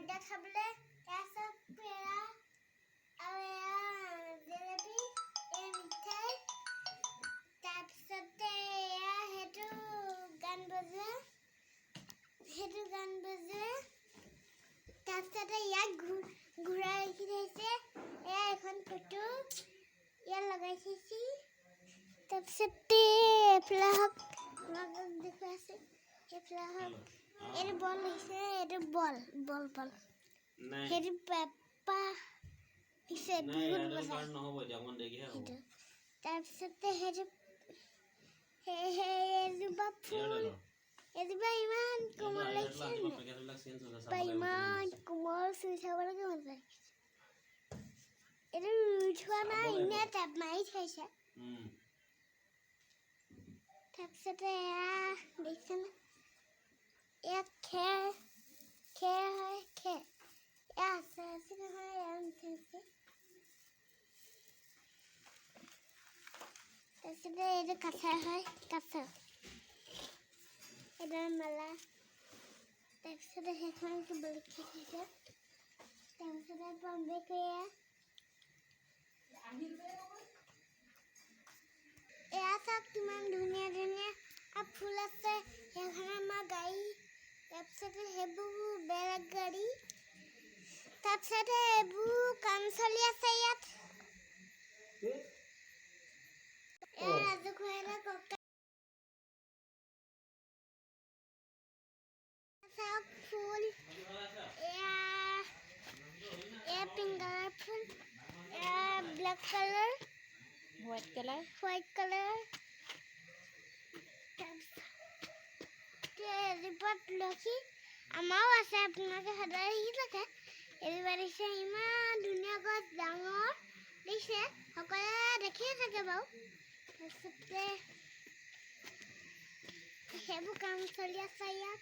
That hable that's a pera jalebi mithai tapsote hetu gan baje tapsote yak ঘুৰা ৰাখি থৈছে এয়া এখন ফটো ইয়া লগাই থৈছি tapsote ফ্লাহক লগক দেখুৱা আছে এই ফ্লাহক এর বল হইছে এর বল নাই এর পাপা ইসে বহুত বড় না হবে যেমন দেখি হবে তারপরে এজুবা ফুল এজুবা ইমান কোমল লাগছে পাইমান কোমল সুইছাবলে কেমন লাগে এর উঠোয়া না ইনে তাপ মাই খাইছে তারপরে দেখছেন এক খেৰ হয় খেৰ আছে নহয় তাৰপিছতে এইটো কাঠৰ হয় কাঠৰ এটা মালা তাৰপিছতে সেইখন লিখি দিছে তাৰপিছতে বম্বে কয়া এয়া চাওক কিমান ধুনীয়া ধুনীয়া ফুল আছে সেইখন আমাৰ গাড়ী তাৰপিছতে সেইবোৰ বেলেগ গাড়ী তাৰপিছতে এইবোৰ কাম চলি আছে ইয়াত ৰাজুখোৱাইলে ককা চাওক ফুল এয়া পিংক কালাৰ ফুল এয়া black colour white colour report Lakhi আমাৰো আছে আপোনালোকে সদায় আহি থাকে এইবাৰ দিছে ইমান ধুনীয়া গছ ডাঙৰ দিছে সকলোৱে দেখিয়ে থাকে বাৰু তাৰপিছতে সেইবোৰ কাম চলি আছে ইয়াত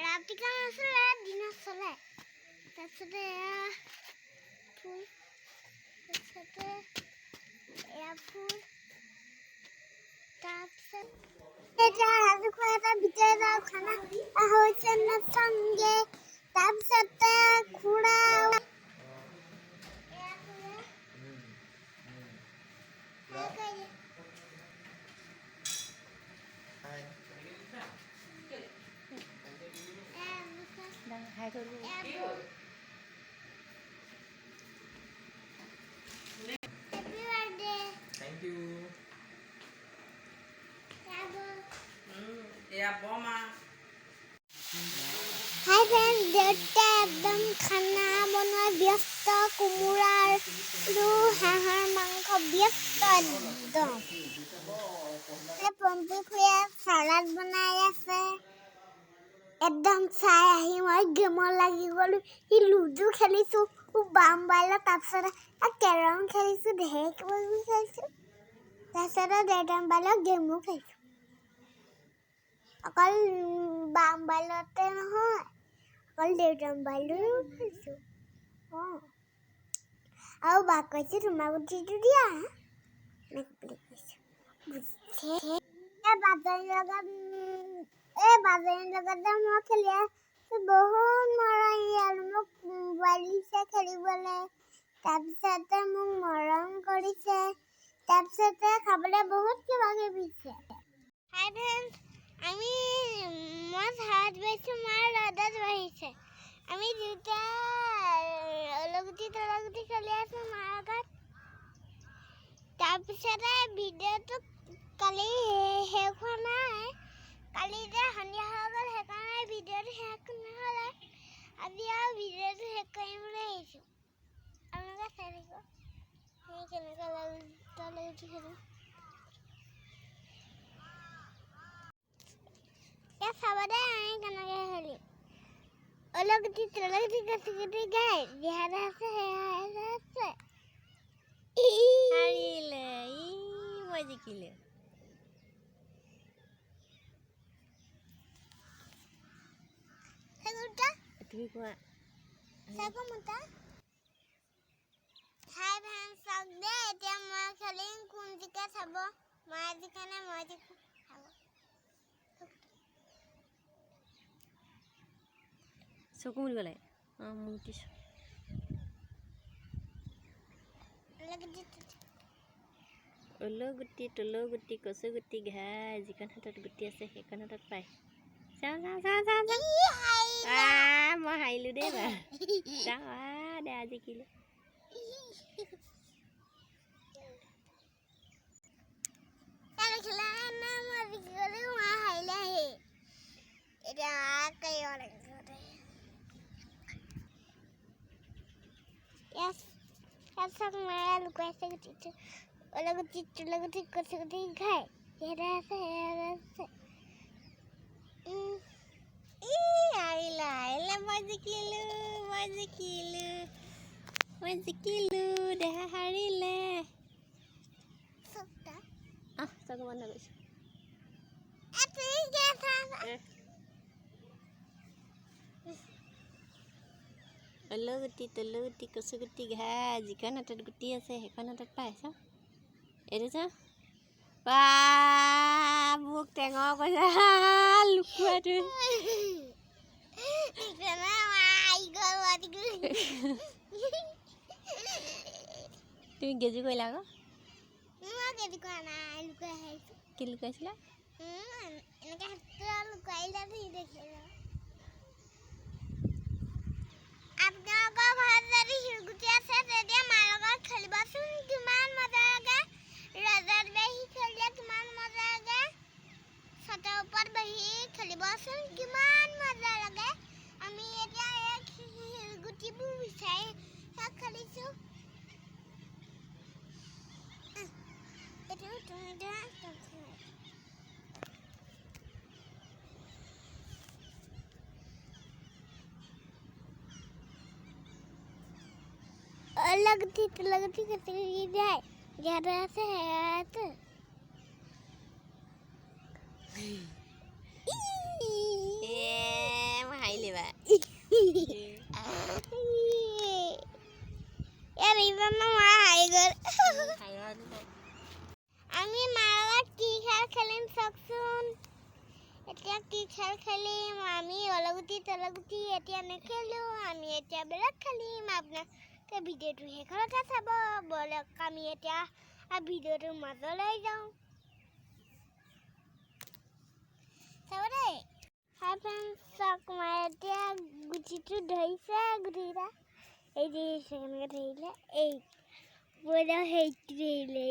ৰাতি কাম আছিলে দিনত চলে তাৰপিছতে এয়া ফুল তাৰপিছতে এয়া ফুল তাৰপিছত এটা ৰাজুখোৱা এটা ভিতৰে যাওঁ খানা হৈছে নচংগে তাৰপিছতে খুৰা হাই ফ্ৰেণ্ড দেউতা একদম খানা বনোৱা ব্যস্ত কোমোৰা আৰু হাঁহৰ মাংস ব্যস্ত একদম পম্পী খুৰীয়ে চালাড বনাই আছে একদম চাই আহি মই গেমত লাগি গ'লোঁ লুডু খেলিছোঁ মোবাইলত তাৰপিছতে কেৰম খেলিছোঁ ঢেৰ কিবা কিবি খেলিছোঁ তাৰপিছতে দেউতা মোবাইলত গেমো খেলিছোঁ অকল মোবাইলতে নহয় অকল দেউতা মোবাইলতো খেলিছোঁ আৰু বাক কৈছোঁ তোমাৰ গুটিটো দিয়া এনেকৈ বুলি কৈছোঁ বুজিছে বাজনীৰ লগতে মই খেলি আছোঁ বহুত মৰম আৰু মোক মোবাইল দিছে খেলিবলৈ তাৰপিছতে মোক মৰম কৰিছে তাৰপিছতে খাবলৈ বহুত কিবা কিবি দিছে হাই ফ্ৰেণ্ড মই ভাত বাইছোঁ মাৰ ৰ'দত বহিছে আমি দুটা অলগুটি তলগুটি খেলি আছোঁ মাৰ আগত তাৰপিছতে ভিডিঅ'টো কালি শেষ হোৱা নাই কালি যে সন্ধিয়া হৈ গ'ল সেইকাৰণে ভিডিঅ'টো শেষ নহ'লে আজি আৰু ভিডিঅ'টো শেষ কৰিবলৈ আহিছোঁ আপোনালোকে চাই থাকিব সেই কেনেকৈ তলগুটি খেলোঁ চাব দে আমি কেনেকৈ খেলিম অলগুটি তলগুটি গছগুটি গাই যিহাতে আছে সেয়াতে আছে হাৰিলে মই জিকিলে তুমি কোৱা চাকো মতা হাই ভেন চাক দে এতিয়া মই খেলিম কোন জিকা চাব মই জিকা নে মই জিকা চাব চকু মুদিব লাগে মুটিছো ওলো গুটি তোলো গুটি কচু গুটি ঘাই যিখন হাতত গুটি আছে সেইখন হাতত পায় চাওঁ মই হাৰিলোঁ দেই বা চাওঁ দে আজি কিলো মই জিকিলোঁ দেহা হাৰিলে চকু বন্ধ কৰিছোঁ ওলো গুটি তোলো গুটি কচু গুটি ঘাই যিখন হাতত গুটি আছে সেইখন হাতত পাই চাওঁ এইটো চাওঁ বা মোক টেঙৰ কৈছা লুকুৱাটো তুমি গেজু কৰিলা আকৌ কি লুকুৱাইছিলা लगती कतरी जाए ज्यादा से है तो মই হাৰিলে বা यार इधर ना मार हाई कर আমি মারাত কি খেল খেলিম সকসুন এতিয়া কি খেল খেলিম আমি অলগুটি তলগুটি এতিয়া নেখেলো আমি এতিয়া বেলেগ খেলিম আপোনালোকে ভিডিঅ'টো শেষলৈকে চাব বলক আমি এতিয়া ভিডিঅ'টো মাজলৈ যাওঁ চাব দেই হাই ফ্ৰেণ্ডছ চাওক মই এতিয়া গুটিটো ধৰিছে গুটিটা এই যে সেনেকৈ ধৰিলে এই বলে সেইটো ধৰিলে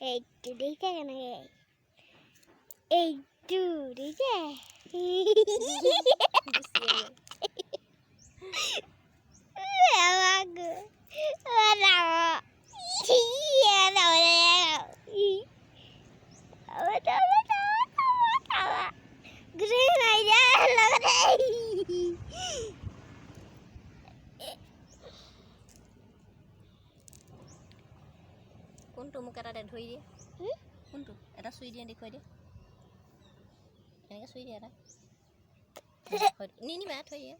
এইটো দিছে কেনেকৈ এইটো দিছে কোনটো মোক এটা ধৰি দিয়ে কোনটো এটা চুই দিয়ে দেখুৱাই দিয়ে এনেকৈ চুই দিয়ে এটা নিনিবা থৈ দিয়ে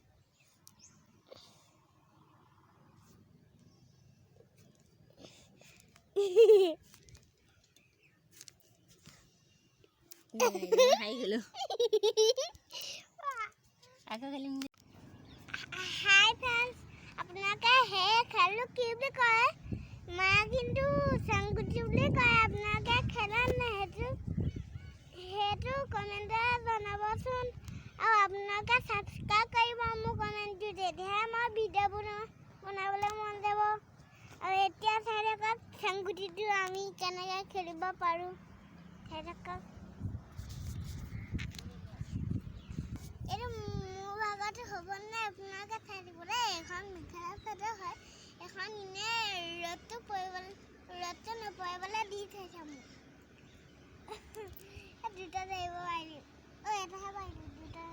হাই গ'লো আকৌ খেলিম হাই ফ্ৰেণ্ডছ আপোনালোকে সেই খেলটো কি বুলি কয় মা কিন্তু চাংগুটি বুলি কয় আপোনালোকে খেলা নাই সেইটো কমেণ্টত জনাবচোন আৰু আপোনালোকে ছাবস্ক্ৰাইব কৰিব মোৰ কমেণ্টটো তেতিয়াহে মই ভিডিঅ' বনাবলৈ মন যাব আৰু এতিয়া চাই থাকক চাংগুটিটো আমি কেনেকৈ খেলিব পাৰোঁ চাই থাকক এইটো মোৰ ভাগতে হ'ব নাই আপোনালোকে চাই দিব দেই এখন মেখেলা চাদৰ হয় এখন ইনে ৰ'দটো নপৰিবলৈ দি থৈছে মোক দুটা যাব পাৰিম এটাহে পাৰিম দুটা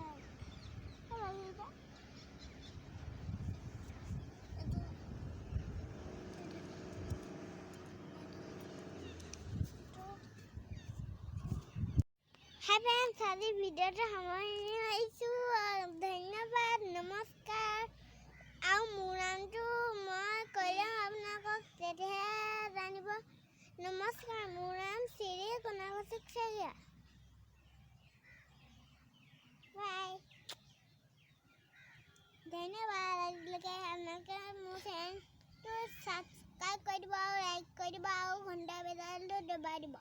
হাই ফ্ৰেণ্ডছ আজি ভিডিঅ'টো সামৰণি মাৰিছোঁ ধন্যবাদ নমস্কাৰ আৰু মোৰ নামটো মই কৈ যাম আপোনালোকক তেতিয়াহে জানিব নমস্কাৰ মোৰ নাম চিৰি কোনাকচুক চেৰিয়া বাই ধন্যবাদ আজিলৈকে আপোনালোকে মোৰ চেনেলটো ছাবস্ক্ৰাইব কৰি দিব আৰু লাইক কৰি দিব আৰু ঘণ্টা বেলটো দবাই দিব